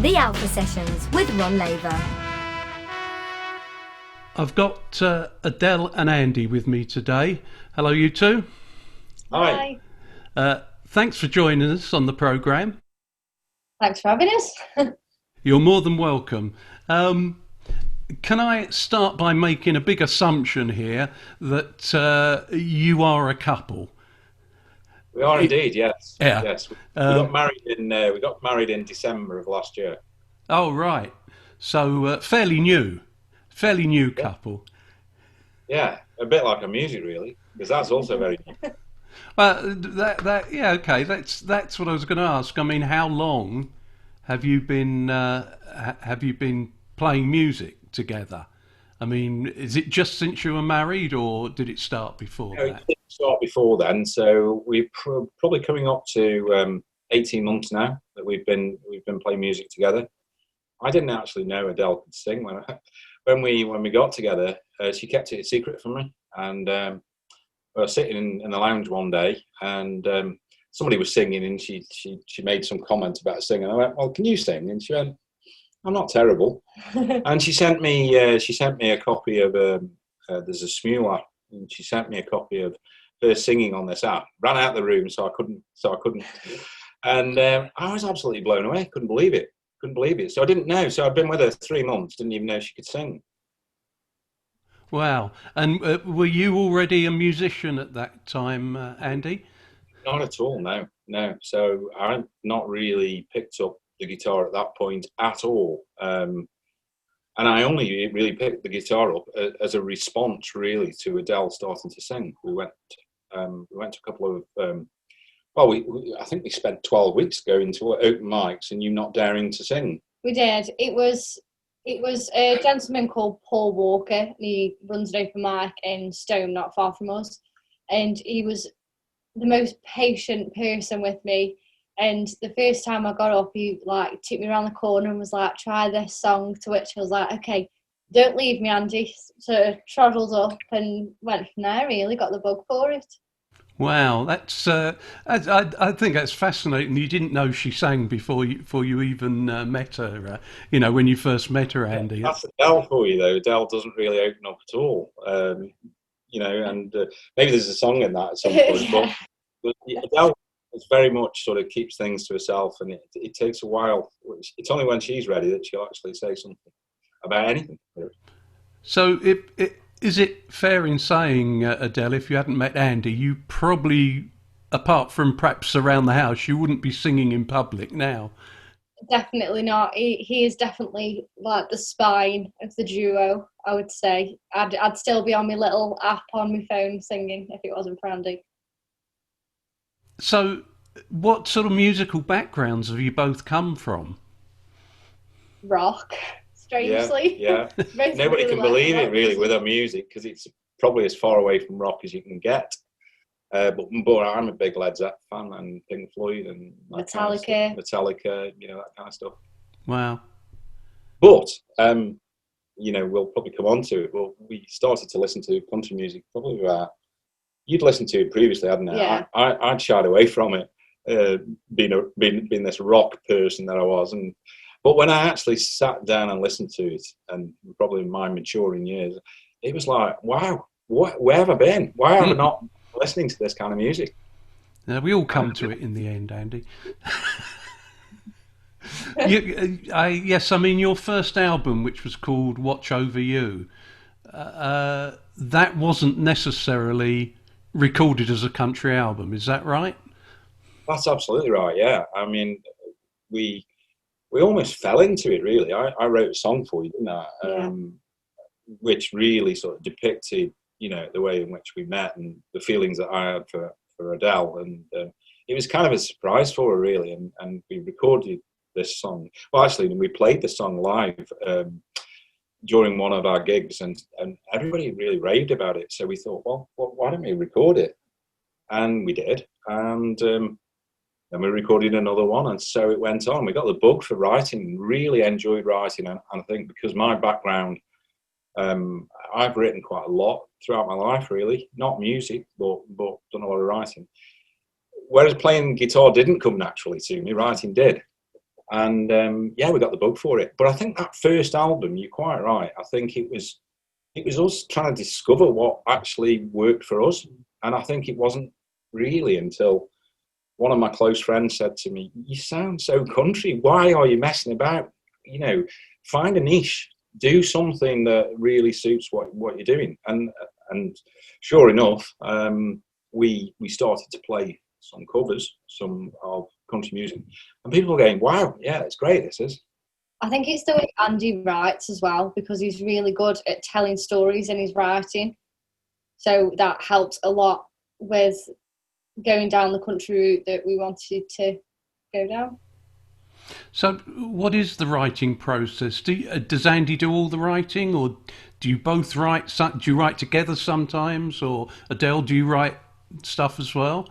The Alpha Sessions with Ron Laver. I've got Adele and Andy with me today. Hello, you two. Hi. Thanks for joining us on the programme. Thanks for having us. You're more than welcome. Can I start by making a big assumption here that you are a couple? We are indeed, yes. Yeah. Yes. We got married in December of last year. Oh, right. So fairly new couple. Yeah, a bit like our music, really, because that's also very new. Well, yeah, okay. That's what I was going to ask. I mean, how long have you been playing music together? I mean, is it just since you were married, or did it start before that? It didn't start before then, so we're probably coming up to 18 months now that we've been playing music together. I didn't actually know Adele could sing when we got together. She kept it a secret from me, and I was sitting in the lounge one day, and somebody was singing, and she made some comment about singing. I went, "Well, can you sing?" And she went, "I'm not terrible." And she sent me a copy of there's a Smula, and she sent me a copy of her singing on this app. Ran out of the room, so I couldn't. And I was absolutely blown away. Couldn't believe it. So I didn't know. So I'd been with her 3 months. Didn't even know she could sing. Wow. And were you already a musician at that time, Andy? Not at all. No. So I'd not really picked up the guitar at that point at all. And I only really picked the guitar up as a response, really, to Adele starting to sing. We went to a couple of, I think we spent 12 weeks going to open mics and you not daring to sing. We did. It was a gentleman called Paul Walker. He runs an open mic in Stone, not far from us. And he was the most patient person with me. And the first time I got up, he took me around the corner and was like, "Try this song," to which I was like, "Okay, don't leave me, Andy." So trundled up and went from there, really got the bug for it. Wow, that's I think that's fascinating. You didn't know she sang before you even met her. When you first met her, Andy. That's Adele for you, though. Adele doesn't really open up at all. And maybe there's a song in that at some point. Yeah. But Adele is very much sort of keeps things to herself, and it takes a while. It's only when she's ready that she'll actually say something about anything. So is it fair in saying, Adele, if you hadn't met Andy, you probably, apart from perhaps around the house, you wouldn't be singing in public now? Definitely not. He is definitely like the spine of the duo, I would say. I'd still be on my little app on my phone singing if it wasn't for Andy. So what sort of musical backgrounds have you both come from? Rock. Strangely. Yeah. Nobody can believe it, really, with our music, because it's probably as far away from rock as you can get. But I'm a big Led Zeppelin fan, and Pink Floyd, and Metallica. Kind of Metallica, that kind of stuff. Wow. But we'll probably come on to it. Well, we started to listen to country music probably you'd listened to it previously, hadn't you? Yeah. I'd shied away from it, being this rock person that I was, but when I actually sat down and listened to it, and probably in my maturing years, it was like, wow, where have I been? Why am I not listening to this kind of music? We all come to it in the end, Andy. Yes, I mean, your first album, which was called Watch Over You, that wasn't necessarily recorded as a country album, is that right? That's absolutely right, yeah. I mean, we almost fell into it, really. I wrote a song for you, didn't I? Yeah. Which really sort of depicted, the way in which we met and the feelings that I had for Adele. And it was kind of a surprise for her, really. And we recorded this song. Well, actually, we played the song live during one of our gigs, and everybody really raved about it. So we thought, well, why don't we record it? And we did. And then we recorded another one, and so it went on. We got the bug for writing, really enjoyed writing, and I think because my background, I've written quite a lot throughout my life, really. Not music, but done a lot of writing. Whereas playing guitar didn't come naturally to me, writing did. And yeah, we got the bug for it. But I think that first album, you're quite right. I think it was us trying to discover what actually worked for us. And I think it wasn't really until one of my close friends said to me, "You sound so country. Why are you messing about? You know, find a niche, do something that really suits what you're doing." And sure enough, we started to play some covers, some of country music, and people were going, "Wow, yeah, it's great. This is." I think it's the way Andy writes as well, because he's really good at telling stories in his writing. So that helped a lot with going down the country route that we wanted to go down. So, what is the writing process? Does Andy do all the writing, or do you both write? Do you write together sometimes, or Adele, do you write stuff as well?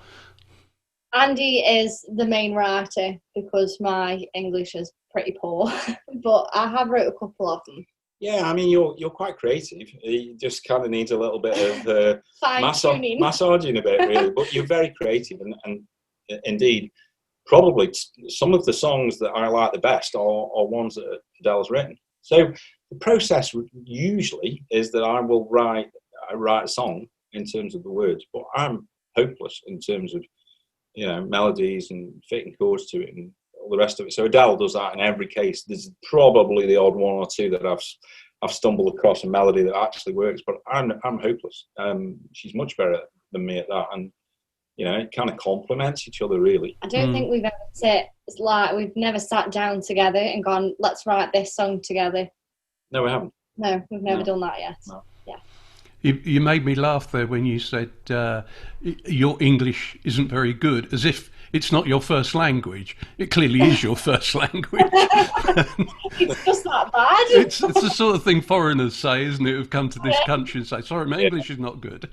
Andy is the main writer because my English is pretty poor, but I have wrote a couple of them. Yeah, I mean, you're quite creative. It just kind of needs a little bit of massaging a bit, really. But you're very creative, and indeed, probably some of the songs that I like the best are ones that Adele's written. So the process usually is that I write a song in terms of the words, but I'm hopeless in terms of, you know, melodies and fitting chords to it and all the rest of it. So Adele does that in every case. There's probably the odd one or two that I've stumbled across a melody that actually works, but I'm hopeless. She's much better than me at that, and you know, it kind of complements each other, really. I don't think we've ever we've never sat down together and gone, let's write this song together. No, we haven't. No, we've never done that yet. No. Yeah. You made me laugh there when you said your English isn't very good, as if it's not your first language. It clearly is your first language. It's just that bad. It's the sort of thing foreigners say, isn't it? Who've come to this country and say, "Sorry, my English is not good."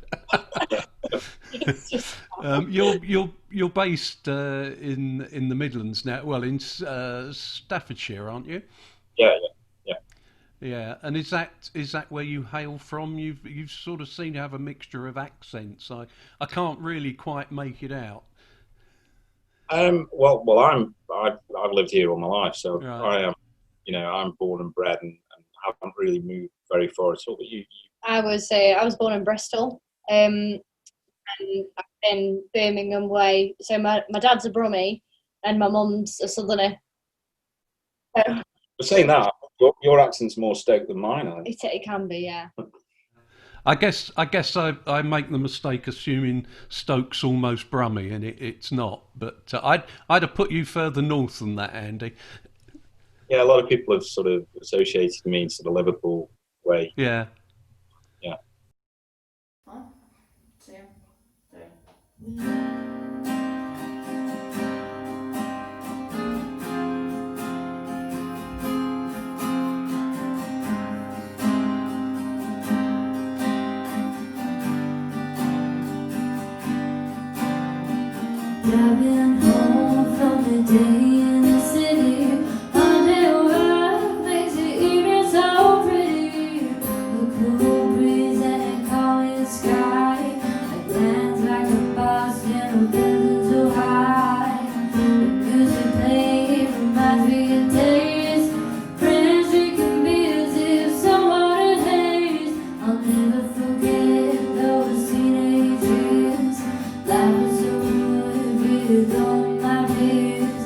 It's just you're based in the Midlands now. Well, in Staffordshire, aren't you? Yeah. Yeah, and is that where you hail from? You've sort of seem to have a mixture of accents. I can't really quite make it out. Well, I've lived here all my life, so Right. I am, you know, I'm born and bred and haven't really moved very far at all. But you I was born in Bristol, and I've been Birmingham way. So my dad's a Brummie, and my mum's a Southerner. So were saying that your accent's more Stoke than mine, I think. it can be, yeah. I guess I make the mistake assuming Stoke's almost Brummie, and it's not. But I'd have put you further north than that, Andy. Yeah, a lot of people have sort of associated me to the Liverpool way. Yeah. Yeah. 1, 2, 3. Driving home from the day in the city, Monday work makes it even so pretty. A cool breeze and a calming sky, a glance back to Boston, a building so high. The music playing reminds me of days, friends drinking beers if someone in haze. I'll never forget those teenage years, life was so with all my fears,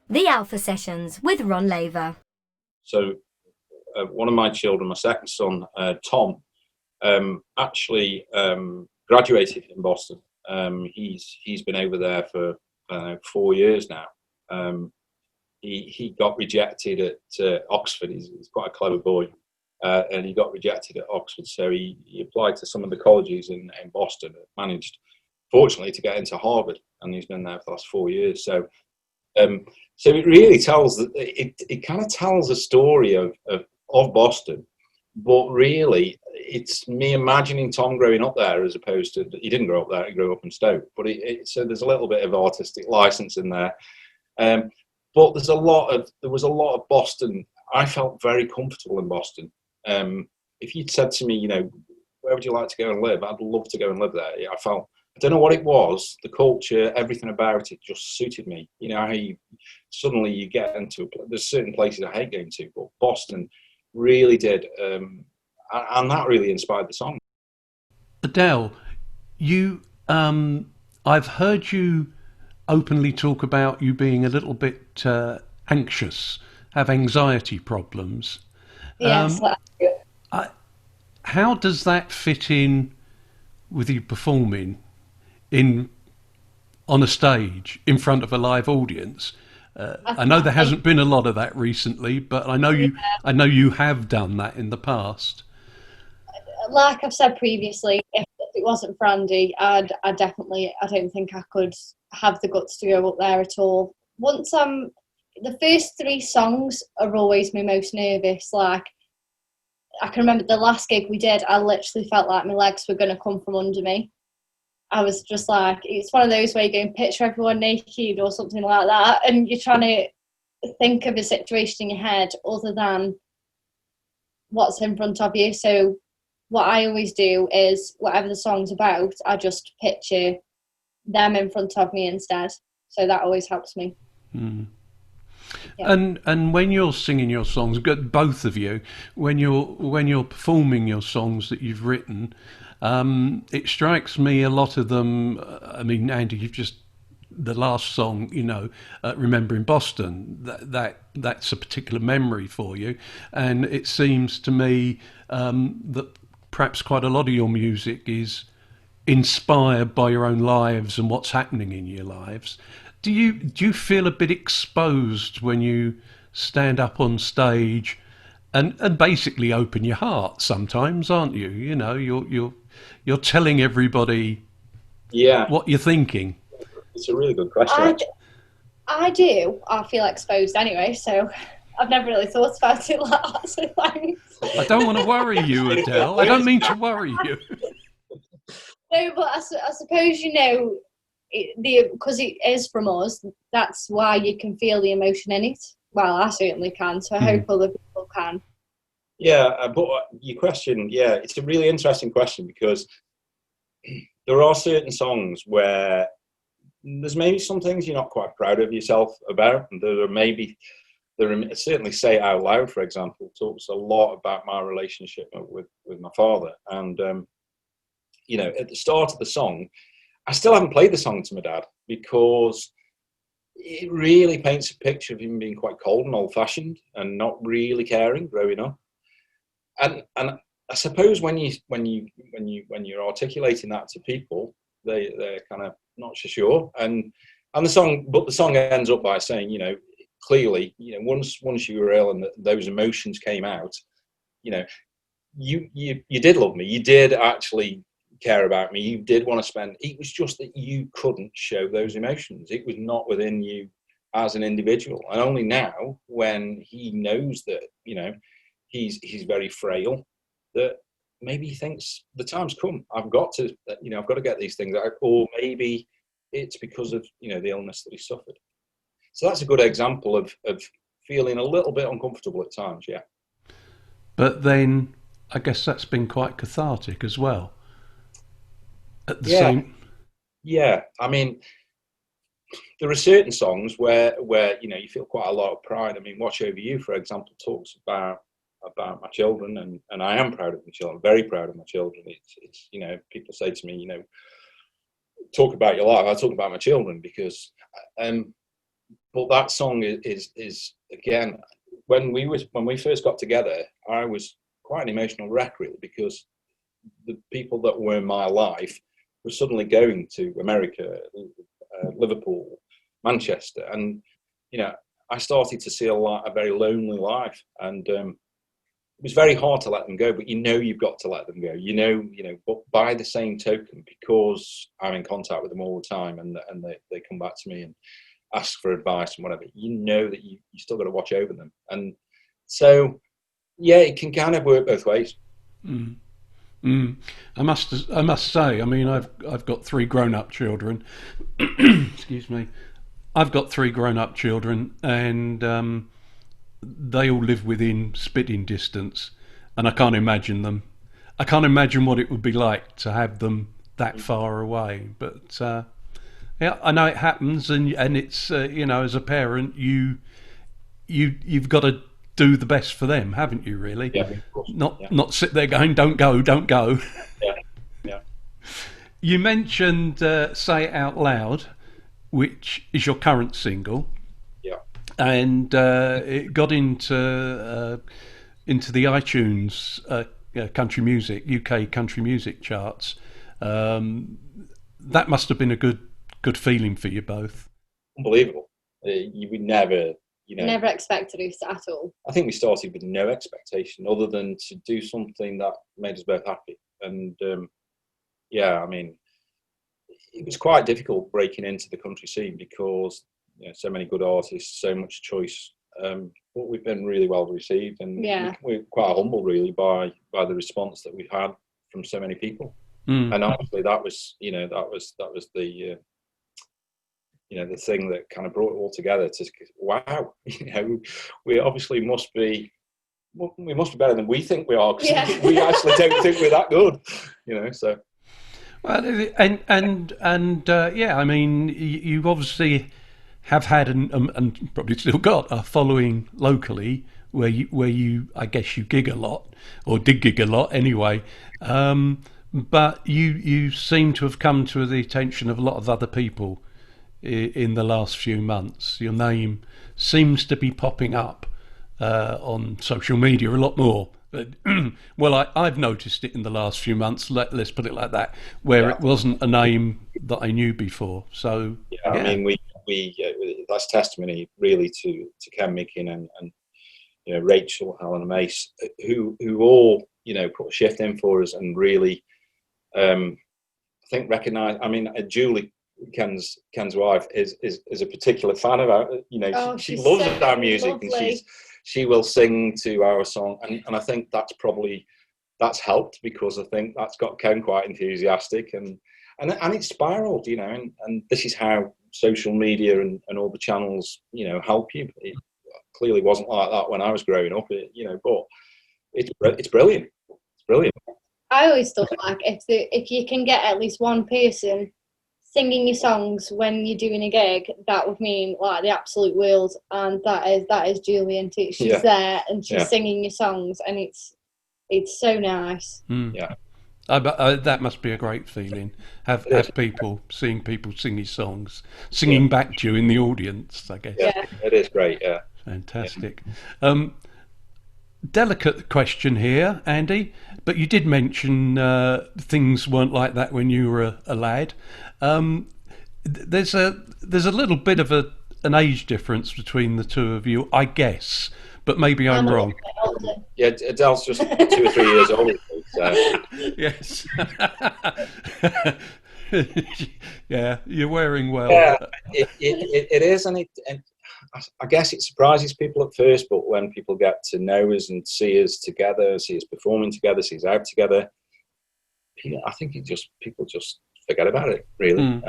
The Alpha Sessions with Ron Laver. So one of my children, my second son, Tom, actually graduated in Boston. He's been over there for 4 years now. He got rejected at Oxford. He's quite a clever boy, and he got rejected at Oxford. So he applied to some of the colleges in Boston and managed, fortunately, to get into Harvard. And he's been there for the last 4 years. So it really tells that it kind of tells a story of Boston, but really it's me imagining Tom growing up there as opposed to, he didn't grow up there, he grew up in Stoke. But so there's a little bit of artistic license in there. But there was a lot of Boston. I felt very comfortable in Boston. If you'd said to me, where would you like to go and live? I'd love to go and live there. I don't know what it was, the culture, everything about it just suited me. How suddenly you get into, there's certain places I hate going to, but Boston really did. And that really inspired the song. Adele, I've heard you openly talk about you being a little bit anxious, have anxiety problems. Yes. How does that fit in with you performing on a stage in front of a live audience? I know there hasn't been a lot of that recently, but I know you have done that in the past. Like I've said previously, if it wasn't for Andy, I don't think I could have the guts to go up there at all. Once the first 3 songs are always my most nervous. Like, I can remember the last gig we did, I literally felt like my legs were going to come from under me. I was just like, it's one of those where you go and picture everyone naked or something like that, and you're trying to think of a situation in your head other than what's in front of you. So what I always do is, whatever the song's about, I just picture them in front of me instead. So that always helps me. Mm. Yeah. And when you're singing your songs, both of you, when you're performing your songs that you've written, it strikes me a lot of them. I mean, Andy, you've just the last song, Remembering Boston. That's a particular memory for you, and it seems to me that perhaps quite a lot of your music is inspired by your own lives and what's happening in your lives. Do you feel a bit exposed when you stand up on stage and basically open your heart sometimes, aren't you? You're telling everybody what you're thinking. It's a really good question. I do. I feel exposed anyway, so I've never really thought about it like that. So thanks. I don't want to worry you, Adele. I don't mean to worry you. No, but I suppose because it is from us, that's why you can feel the emotion in it. Well, I certainly can, so I hope other people can. Yeah, but your question, it's a really interesting question, because there are certain songs where there's maybe some things you're not quite proud of yourself about, and there are certainly Say It Out Loud, for example, talks a lot about my relationship with my father, and at the start of the song, I still haven't played the song to my dad, because it really paints a picture of him being quite cold and old-fashioned and not really caring growing up. And I suppose when you're articulating that to people, they're kind of not so sure. And the song ends up by saying, clearly, once you were ill and those emotions came out, you did love me. You did actually care about me. You did want to spend. It was just that you couldn't show those emotions. It was not within you as an individual. And only now, when he knows that he's very frail, that maybe he thinks the time's come. I've got to get these things out. Or maybe it's because of the illness that he suffered. So that's a good example of feeling a little bit uncomfortable at times. Yeah. But then I guess that's been quite cathartic as well. At the same. Yeah, I mean, there are certain songs where you feel quite a lot of pride. I mean, Watch Over You, for example, talks about my children, and I am proud of my children. I'm very proud of my children. It's people say to me, talk about your life. I talk about my children because but that song is again, when we first got together, I was quite an emotional wreck, really, because the people that were in my life were suddenly going to America, Liverpool, Manchester, and I started to see a very lonely life, and it was very hard to let them go. But you've got to let them go. But by the same token, because I'm in contact with them all the time, and they come back to me and ask for advice and whatever, that you still got to watch over them, and so yeah, it can kind of work both ways. Mm. I must say, I mean, I've got 3 grown-up children. Excuse me. I've got 3 grown-up children, and they all live within spitting distance, and I can't imagine them. I can't imagine what it would be like to have them that far away. But yeah, I know it happens, and it's as a parent, you've got to do the best for them, haven't you? Really, Yeah, of course. Not sit there going, "Don't go, don't go." Yeah. You mentioned "Say It Out Loud," which is your current single. Yeah. And it got into the iTunes country music, UK country music charts. That must have been a good feeling for you both. Unbelievable. You would never, Never expected us at all. I think we started with no expectation other than to do something that made us both happy. And I mean, it was quite difficult breaking into the country scene because so many good artists, so much choice. But we've been really well received, and we're quite humbled really by the response that we've had from so many people. And honestly, that was the the thing that kind of brought it all together. To wow, we obviously must be better than we think we are, because we actually don't think we're that good. So. Well, and I mean, you obviously have had and probably still got a following locally where you I guess you gig a lot, or did gig a lot anyway. But you seem to have come to the attention of a lot of other people in the last few months. Your name seems to be popping up on social media a lot more. Well, I've noticed it in the last few months. Let's put it like that, where it wasn't a name that I knew before. So I mean, we that's testimony really to Ken Mickin and Rachel, Helen and Mace, who all put a shift in for us and really I think recognise. I mean, Julie, Ken's wife, is a particular fan of our. She loves our music, lovely. And she will sing to our song, and I think that's helped, because I think that's got Ken quite enthusiastic, and it spiraled, and this is how social media and all the channels help you. It clearly wasn't like that when I was growing up, but it's brilliant. It's brilliant. I always thought, like, if you can get at least one person singing your songs when you're doing a gig, that would mean like the absolute world. And that is Julie, and she's there and she's singing your songs, and it's so nice. Yeah. That must be a great feeling. Have people sing your songs, singing back to you in the audience, I guess. Yeah, it is great. Yeah, fantastic. Delicate question here, Andy, but you did mention things weren't like that when you were a lad. There's a little bit of an age difference between the two of you, I guess, but maybe I'm wrong. Yeah, Adele's just 2 or 3 years older. So. Yes. Yeah, you're wearing well. Yeah, it is, and I guess it surprises people at first, but when people get to know us and see us together, see us performing together, see us out together, I think people just forget about it, really.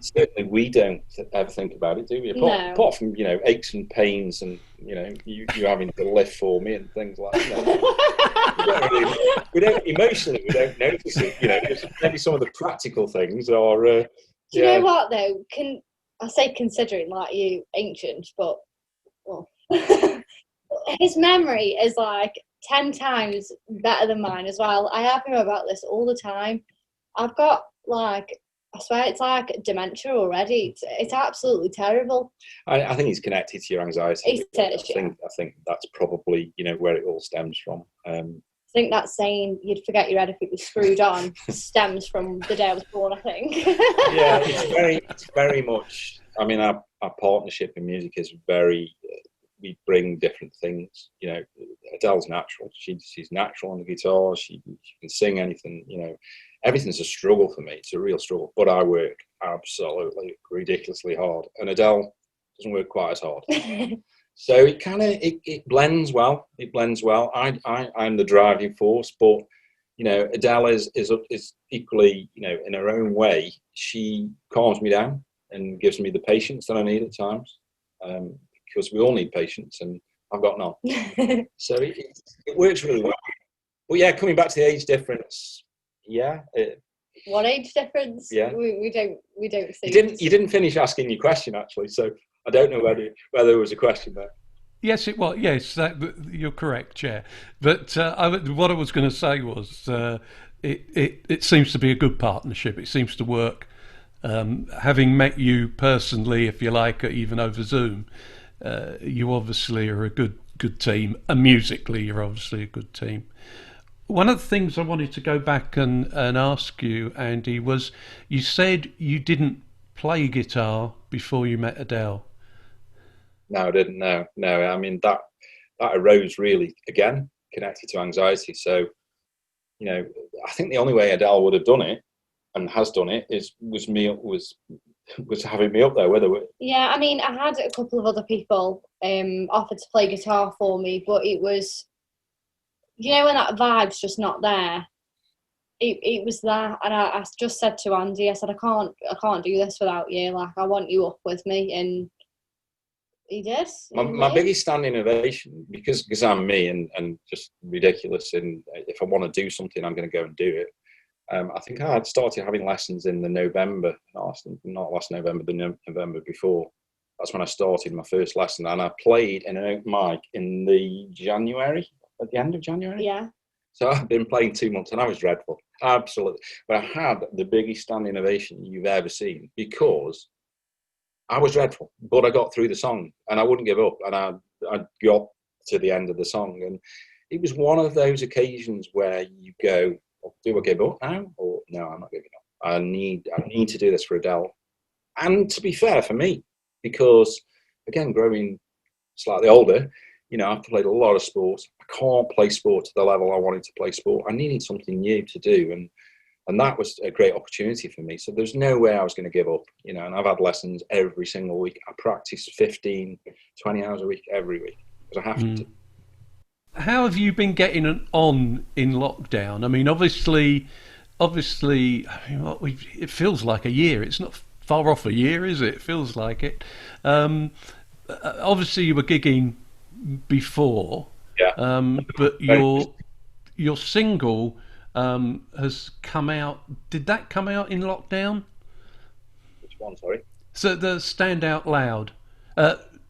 Certainly we don't ever think about it, do we? Apart from aches and pains, and you having to lift for me and things like that. We don't emotionally, we don't notice it. Just maybe some of the practical things are. Do you know what though? I say, considering like you ancient, but his memory is like 10 times better than mine as well. I have him about this all the time. I've got like I swear it's like dementia already. It's absolutely terrible. I think it's connected to your anxiety. It is, I think that's probably, you know, where it all stems from. I think that saying "you'd forget your head if it was screwed on" stems from the day I was born, I think. Yeah, it's very much. I mean, our partnership in music is very. We bring different things. You know, Adele's natural. She's natural on the guitar. She can sing anything. You know, everything's a struggle for me. It's a real struggle. But I work absolutely ridiculously hard, and Adele doesn't work quite as hard. So it kind of it blends well. It blends well. I'm the driving force, but you know, Adele is equally, you know, in her own way. She calms me down and gives me the patience that I need at times. Because we all need patience, and I've got none. So it works really well. But yeah, coming back to the age difference, yeah. What age difference? Yeah. We don't see. You didn't finish asking your question actually, so I don't know whether there was a question there. Yes, it was. Yes, you're correct, Chair. But what I was going to say was, it seems to be a good partnership. It seems to work. Having met you personally, if you like, even over Zoom, you obviously are a good team, and musically you're obviously a good team. One of the things I wanted to go back and ask you, Andy, was you said you didn't play guitar before you met Adele. No, I didn't. No. I mean, that arose really, again, connected to anxiety. So, you know, I think the only way Adele would have done it, and has done it, was having me up there with her. Yeah, I mean, I had a couple of other people offered to play guitar for me, but it was, you know, when that vibe's just not there. It was that, and I just said to Andy, I said, I can't do this without you. Like, I want you up with me, and he did. My biggest standing ovation, because I'm me and just ridiculous, and if I want to do something, I'm going to go and do it. I think I had started having lessons in the November, not last November, the November before. That's when I started my first lesson, and I played in an open mic in the January, at the end of January. Yeah. So I've been playing 2 months, and I was dreadful, absolutely. But I had the biggest standing ovation you've ever seen, because I was dreadful, but I got through the song, and I wouldn't give up, and I got to the end of the song, and it was one of those occasions where you go, do I give up now? Or no, I'm not giving up. I need to do this for Adele. And to be fair, for me, because again, growing slightly older, you know, I've played a lot of sports. I can't play sport to the level I wanted to play sport. I needed something new to do, and that was a great opportunity for me. So there's no way I was going to give up, you know, and I've had lessons every single week. I practice 15, 20 hours a week every week, because I have to. How have you been getting on in lockdown? I mean, obviously, it feels like a year. It's not far off a year, is it? It feels like it. Obviously, you were gigging before, but your single has come out. Did that come out in lockdown? Which one? Sorry. So the Stand Out Loud.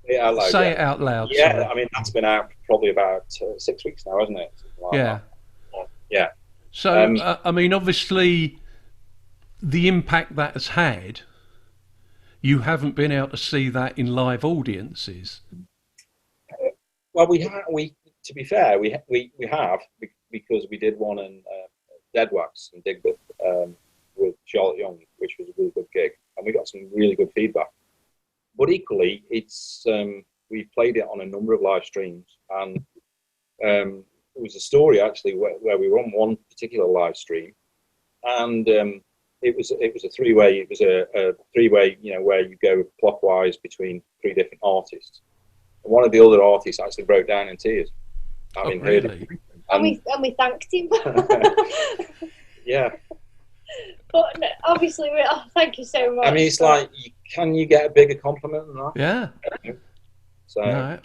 Say it out loud. Yeah, sorry. I mean, that's been out probably about 6 weeks now, hasn't it? Yeah. Yeah. So, I mean, obviously, the impact that has had, you haven't been able to see that in live audiences. Well, to be fair, we have, because we did one in Dead Wax in Digbeth with Charlotte Young, which was a really good gig, and we got some really good feedback. But equally, it's we played it on a number of live streams, and it was a story actually where we were on one particular live stream, and it was a three-way. It was a three-way, you know, where you go clockwise between three different artists. And one of the other artists actually broke down in tears. Having heard it. And we thanked him. Yeah. But obviously, thank you so much. I mean, it's like, can you get a bigger compliment than that? Yeah. So, no,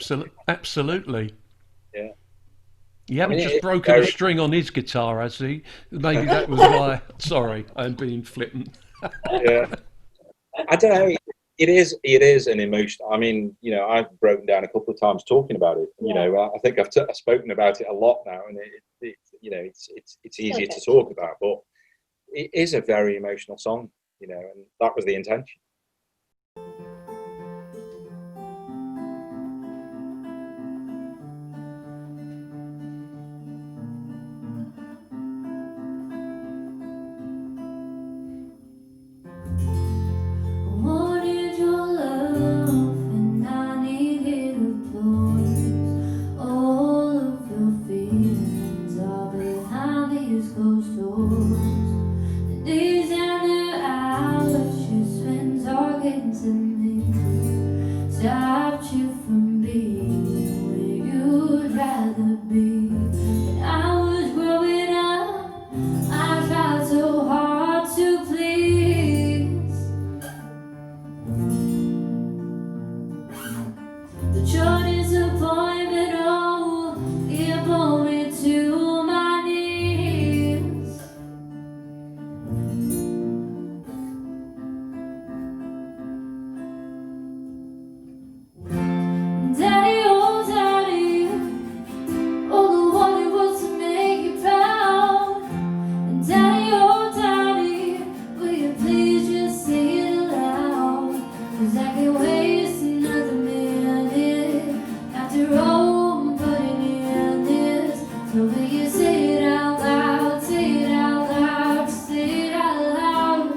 absolutely. Yeah. You haven't just broken a string on his guitar, has he? Maybe that was why. Sorry, I'm being flippant. Yeah. I don't know. It is an emotion. I mean, you know, I've broken down a couple of times talking about it. You know, I think I've spoken about it a lot now, and you know, it's easier to talk about. But it is a very emotional song. you know, and that was the intention. Wanted your love and I needed applause. All of your feelings are behind these closed doors. The days and the hours you spent talking to me stopped you from being where you'd rather be. When I was growing up, I tried so hard to please. But your disappointment, oh, it brought me to my knees. Daddy, oh daddy, all the wanted was to make you proud. And daddy, oh daddy, will you please just say it aloud? 'Cause I can't waste another minute. After all I'm putting in this, so will you say it out loud? Say it out loud, say it out loud.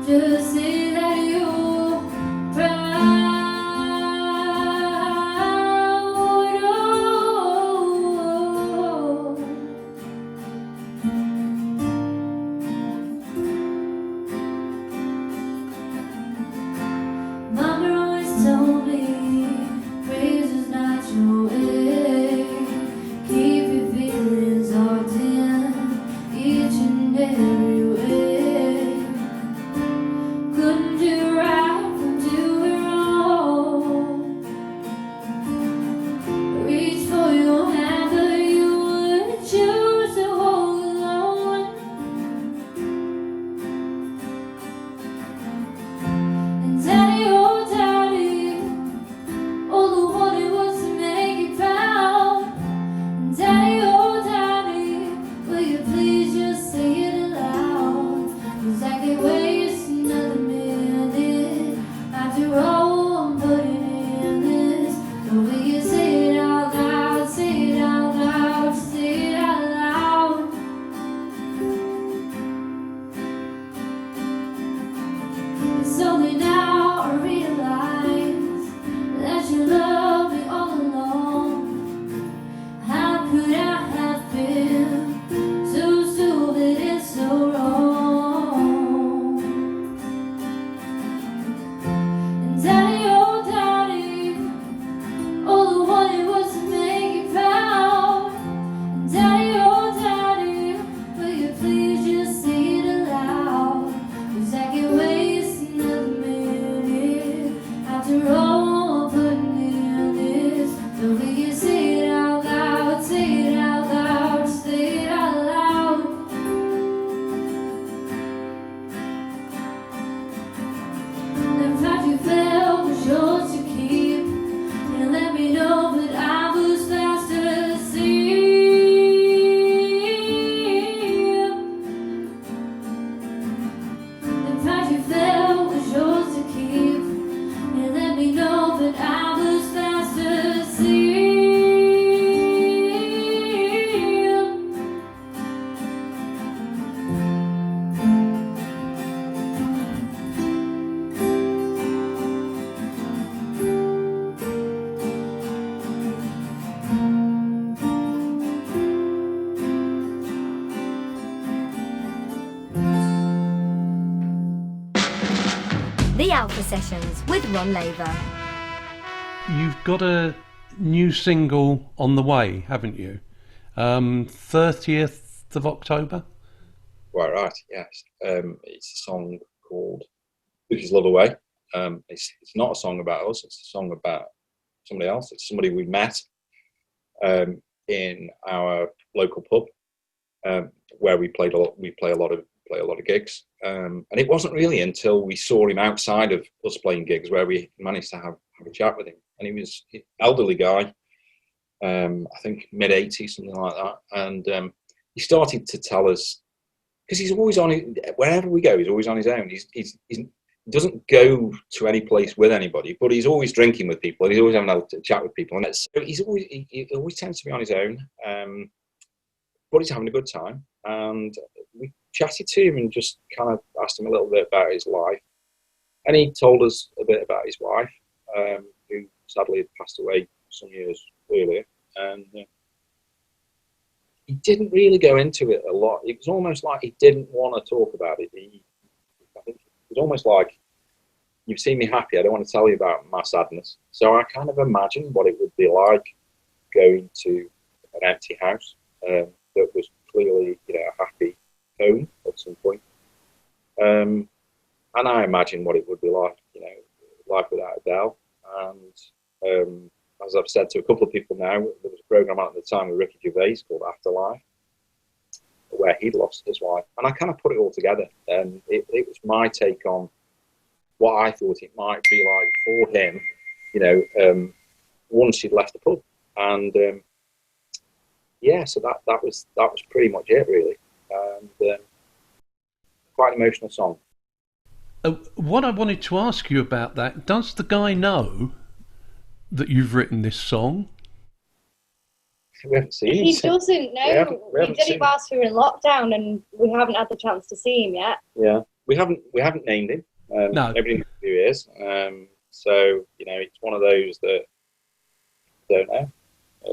Just say that you're proud. Oh. Mama always told me praise is not your way. Keep your feelings all in each and every way. Couldn't do right from doing wrong. Reach for your hand, but you would choose to hold alone. And daddy, oh daddy, all the wanted was to make you proud. And daddy, oh daddy, will you please just say it aloud? 'Cause I can't waste another minute. After all I'm putting in this, so will you say it out loud? Say it out loud, say it out loud. It's only now I realize that you love me all along. How could I have been so stupid and so wrong? And daddy, oh daddy, all the wanted was to make you proud. And daddy, oh daddy, will you please just say it aloud? 'Cause I can't waste another minute. After all I'm putting in this, so will you say it out loud? Say it out loud, say it out loud. The pride you felt was yours to keep. And let me know that I was faster to see. The pride you felt was yours to keep. And let me know that I was faster to see. The Alpha Sessions with Ron Laver. You've got a new single on the way, haven't you? 30th of October? Quite right, yes. It's a song called Push His Love Away. It's not a song about us, it's a song about somebody else. It's somebody we met in our local pub, where we play a lot of gigs. And it wasn't really until we saw him outside of us playing gigs where we managed to have a chat with him. And he was an elderly guy, I think mid-80s, something like that. And he started to tell us because he's always on it. Wherever we go, he's always on his own. He doesn't go to any place with anybody, but he's always drinking with people. He's always having a chat with people, and so he always tends to be on his own. But he's having a good time, and we chatted to him and just kind of asked him a little bit about his life, and he told us a bit about his wife, who sadly had passed away some years earlier, and he didn't really go into it a lot. It was almost like he didn't want to talk about it. I think it was almost like, you've seen me happy, I don't want to tell you about my sadness. So I kind of imagined what it would be like going to an empty house that was clearly, a happy home at some point. And I imagined what it would be like, life without Adele. And as I've said to a couple of people now, there was a program out at the time with Ricky Gervais called Afterlife, where he'd lost his wife. And I kind of put it all together. And it was my take on what I thought it might be like for him, once he'd left the pub. And so that was pretty much it, really. And quite an emotional song. What I wanted to ask you about that, does the guy know that you've written this song? We haven't seen him. He doesn't know. We did it whilst we were in lockdown, and we haven't had the chance to see him yet. Yeah, we haven't named him. No. Everybody knows who he is. So it's one of those that I don't know. I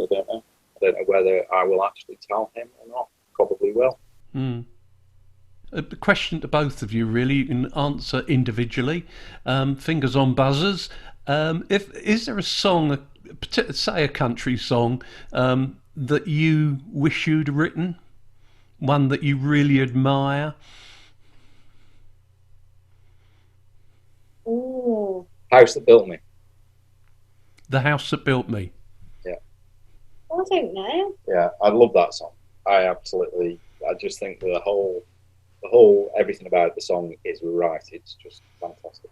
don't know whether I will actually tell him or not. Probably will. A question to both of you, really. You can answer individually. Fingers on buzzers. Is there a song, say a country song, that you wish you'd written? One that you really admire? Ooh. House That Built Me. The House That Built Me. Yeah. I don't know. Yeah, I love that song. I just think the whole everything about the song is right. It's just fantastic.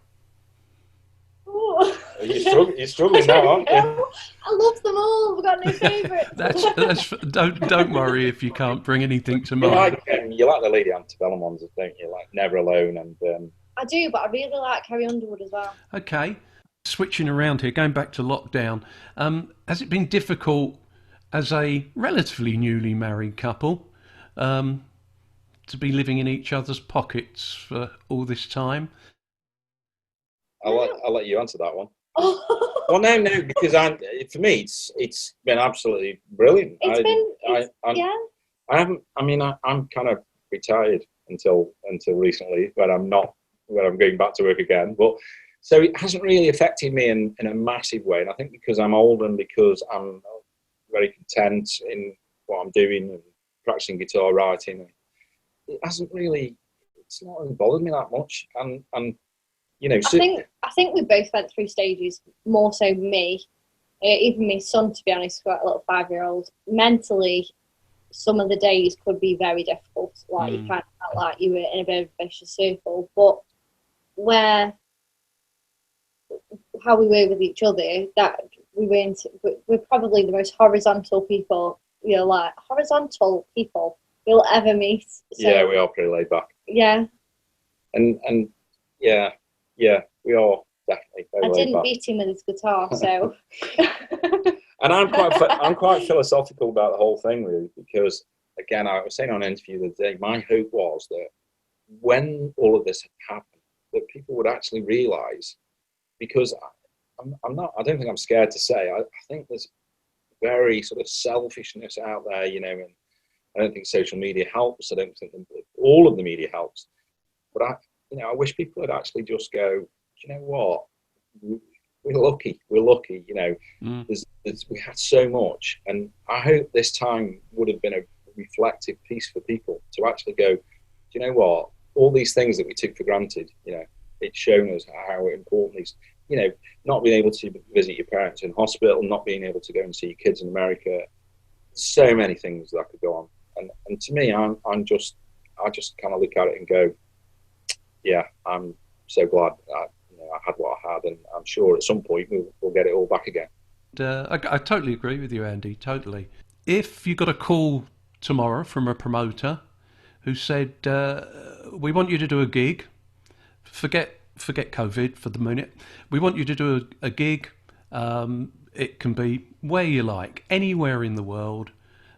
Oh. You're struggling now, aren't you? I love them all. We've got no favourites. Don't worry if you can't bring anything to mind. You like the Lady Antebellum ones, don't you? Like Never Alone and. I do, but I really like Carrie Underwood as well. Okay, switching around here, going back to lockdown. Has it been difficult as a relatively newly married couple to be living in each other's pockets for all this time? I'll let you answer that one. Well, no, because for me, it's been absolutely brilliant. I'm kind of retired until recently, when I'm going back to work again. But so it hasn't really affected me in a massive way. And I think because I'm old and because I'm very content in what I'm doing and practicing guitar writing, it's not really bothered me that much. And I think we both went through stages, more so me, even my son, to be honest, got a little 5-year-old. Mentally, some of the days could be very difficult. Like you kind of felt like you were in a bit of a vicious circle. But how we were with each other, that we're probably the most horizontal people, horizontal people you'll ever meet. So, yeah, we are pretty laid back. Yeah. And yeah, we are definitely very laid back. I didn't beat him with his guitar, so. And I'm quite philosophical about the whole thing, really, because again, I was saying on an interview the other day, my hope was that when all of this had happened, that people would actually realise, because I don't think I'm scared to say, I think there's very sort of selfishness out there, and I don't think social media helps. I don't think all of the media helps, but I wish people would actually just go, do you know what? We're lucky. We had so much, and I hope this time would have been a reflective piece for people to actually go, do you know what? All these things that we took for granted, it's shown us how important these, not being able to visit your parents in hospital, not being able to go and see your kids in America, so many things that could go on. And to me, I just kind of look at it and go, yeah, I'm so glad I had what I had, and I'm sure at some point we'll get it all back again. I totally agree with you, Andy, totally. If you got a call tomorrow from a promoter who said, "We want you to do a gig. Forget COVID for the minute. We want you to do a gig. It can be where you like, anywhere in the world,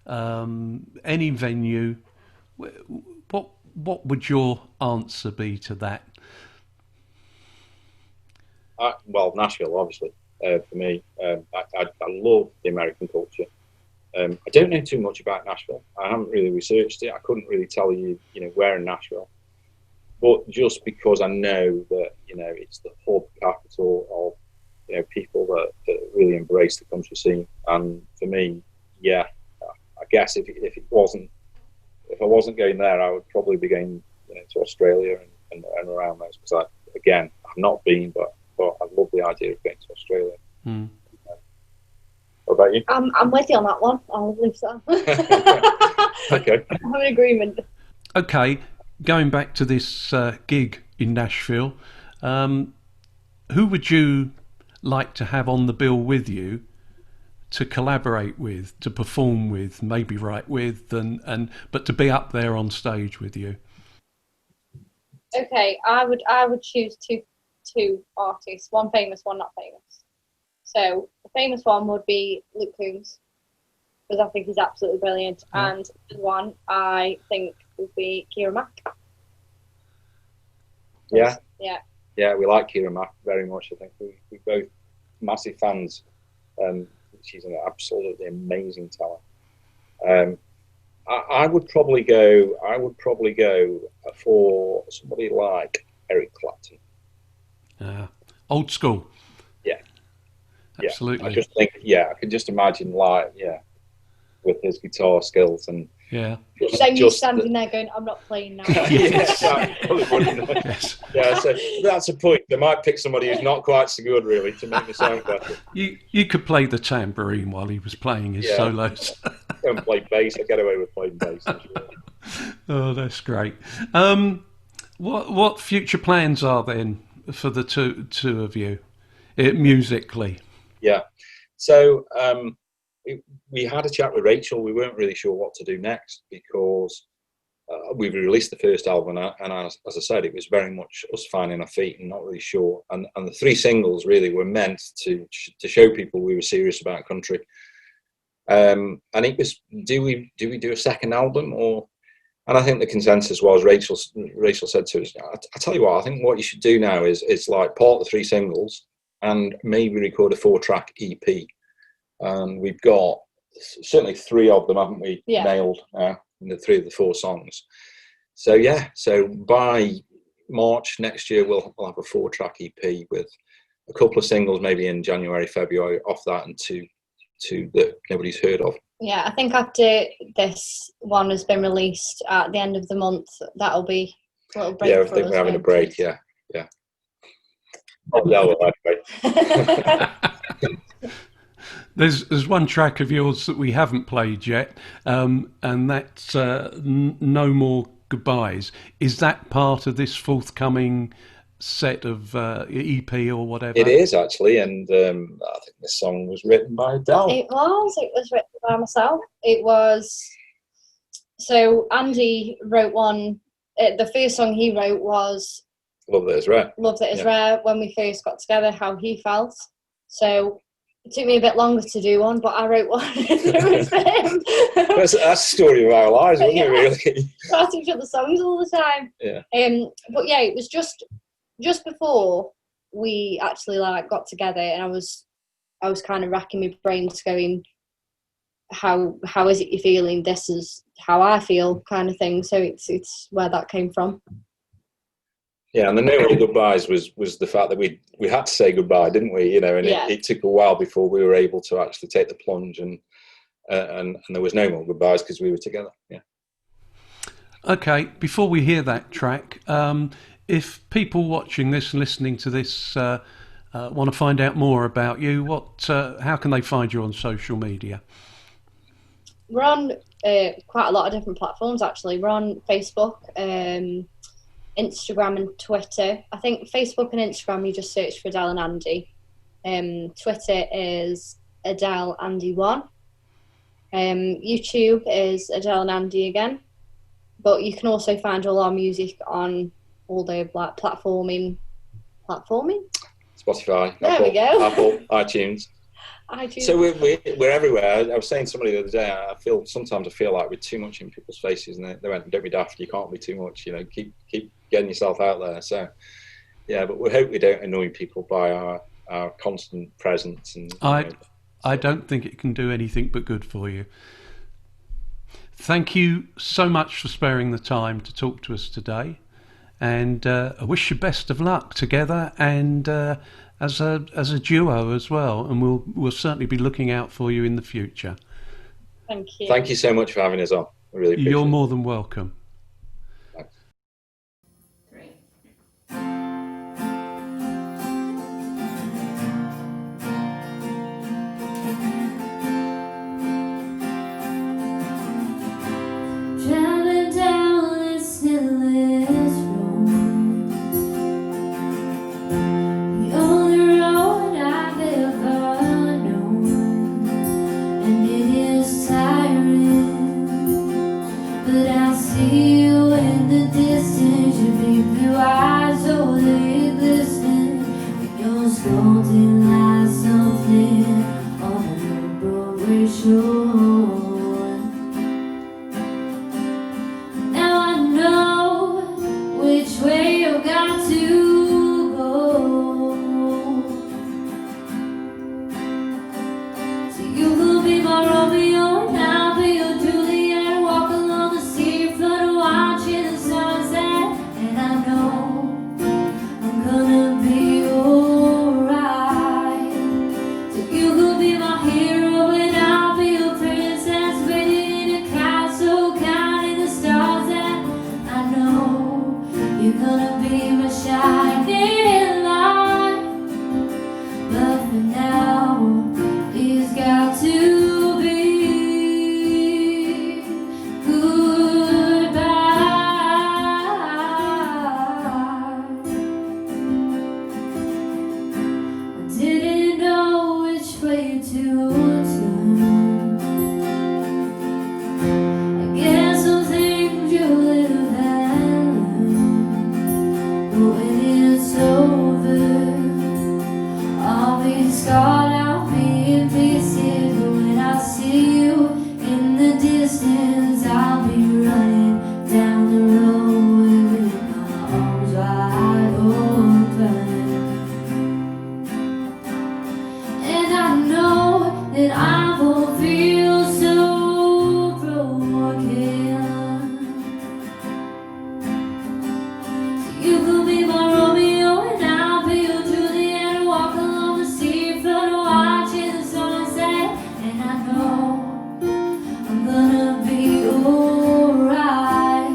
any venue. What would your answer be to that?" Well, Nashville, obviously, for me. I love the American culture. I don't know too much about Nashville. I haven't really researched it. I couldn't really tell you, where in Nashville. But just because I know that, it's the hub capital of, people that really embrace the country scene. And for me, yeah, I guess if I wasn't going there, I would probably be going, to Australia and around those. Because I've not been, but I love the idea of going to Australia. Mm. What about you? I'm with you on that one. I'll leave that. Okay. I'm in agreement. Okay, going back to this gig in Nashville, who would you like to have on the bill with you to collaborate with, to perform with, maybe write with, but to be up there on stage with you? Okay, I would choose two artists, one famous, one not famous. So the famous one would be Luke Combs, because I think he's absolutely brilliant, and the one I think would be Keira Mack. Yeah. Yeah. Yeah, we like Keira Mack very much. I think we're both massive fans. She's an absolutely amazing talent. I would probably go for somebody like Eric Clapton. Old school. Yeah. Absolutely. I just think, I can just imagine, with his guitar skills and then you standing there going, "I'm not playing now." Yes. Yes. Yeah, so that's a point. They might pick somebody who's not quite so good, really, to make the sound better. You could play the tambourine while he was playing his solos. Don't play bass. I get away with playing bass. Oh, that's great. What future plans are then for the two of you, musically? Yeah. So we had a chat with Rachel. We weren't really sure what to do next because we've released the first album, and as I said, it was very much us finding our feet and not really sure. And the 3 singles really were meant to show people we were serious about country. And it was, do we do a second album or? And I think the consensus was Rachel said to us, I tell you what, I think what you should do now is like part the 3 singles and maybe record a 4-track EP. And we've got certainly 3 of them, haven't we? Yeah. Nailed in the 3 of the 4 songs. So so by March next year we'll have a 4-track EP with a couple of singles maybe in January, February off that, and two that nobody's heard of. Yeah, I think after this one has been released at the end of the month, that'll be a little break. Yeah, I think we're having a break. Yeah. Oh, no, anyway. There's one track of yours that we haven't played yet, and that's No More Goodbyes. Is that part of this forthcoming set of EP or whatever? It is actually, and I think this song was written by Adele. It was written by myself. It was, so Andy wrote one, the first song he wrote was Love That Is Rare. Love That Is Rare, when we first got together, how he felt. So it took me a bit longer to do one, but I wrote one. It was for him. That's the story of our lives, wasn't it, really? Write each other songs all the time. Yeah. But yeah, it was just before we actually got together, and I was kind of racking my brains going, how is it you're feeling? This is how I feel, kind of thing. So it's where that came from. Yeah, and the No More Goodbyes was the fact that we had to say goodbye, didn't we? And it took a while before we were able to actually take the plunge, and there was no more goodbyes because we were together. Yeah. Okay, before we hear that track, if people watching this and listening to this want to find out more about you, how can they find you on social media? We're on quite a lot of different platforms, actually. We're on Facebook, Instagram and Twitter. I think Facebook and Instagram, you just search for Adele and Andy. Twitter is Adele Andy 1. YouTube is Adele and Andy again. But you can also find all our music on all the like platforming. Spotify, There we go. Apple, iTunes. iTunes. So we're everywhere. I was saying to somebody the other day, sometimes I feel like we're too much in people's faces, and they went, "Don't be daft. You can't be too much. You know, keep getting yourself out there." So yeah, but we hope we don't annoy people by our constant presence. And I don't think it can do anything but good for you. Thank you so much for sparing the time to talk to us today, and I wish you best of luck together and as a duo as well. And we'll certainly be looking out for you in the future. Thank you. Thank you so much for having us on. I really appreciate You're it. more than welcome. Thanks. Great. Traveling down this endless road, the only road I've ever known, and it is tiring, but I see you in the distance, your big blue eyes, oh they glisten, and you're scolding like something on a Broadway show. Now I know which way you got to go. So you will be my Romeo and I'll be your Juliet. Walk along the seafront watching the sunset. And I know I'm gonna be alright. So you will be my hero and I'll be your princess, waiting in a castle, counting the stars. And I know you're gonna be my shining light. But for now, it's got to be goodbye. I didn't know which way to turn. I guess some things you live and learn. But when it's over, I'll be scarred, I'll be in pieces. But when I see you in the distance, I'll be running down the road with my arms wide open. And I know that I won't feel so broken. So you will be my Romeo and I'll be your Juliet. Walk along the seafront watching the sunset. And I know I'm gonna be alright.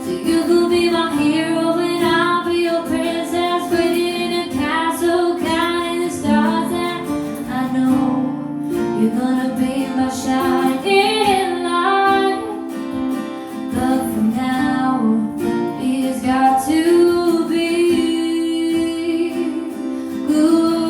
So you will be my hero and I'll be your princess, waiting in a castle, counting the stars. And I know you're gonna be my shining light. But for now, it's got to be goodbye.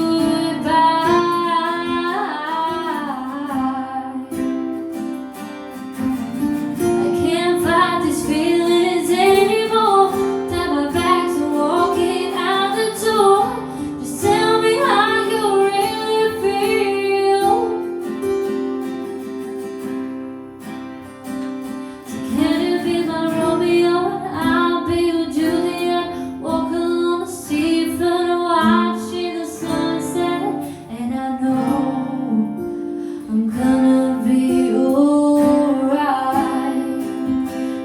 I can't fight these feelings anymore. Turn my back to walking out the door. Just tell me how you really feel. So can you be my Romeo and I'll be your Juliet? Walk along the seafront watching the sunset. And I know I'm gonna be alright.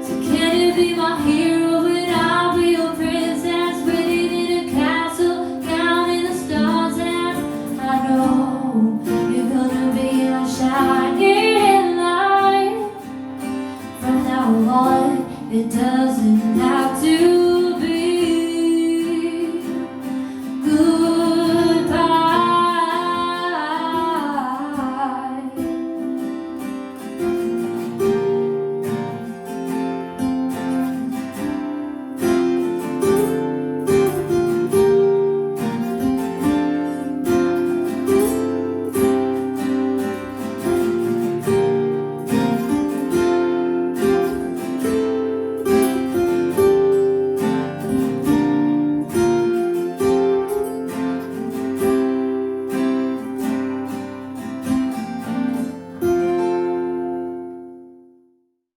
So can you be my hero and I'll be your princess, waiting in a castle, counting the stars. And I know you're gonna be my shining light. From now on, it doesn't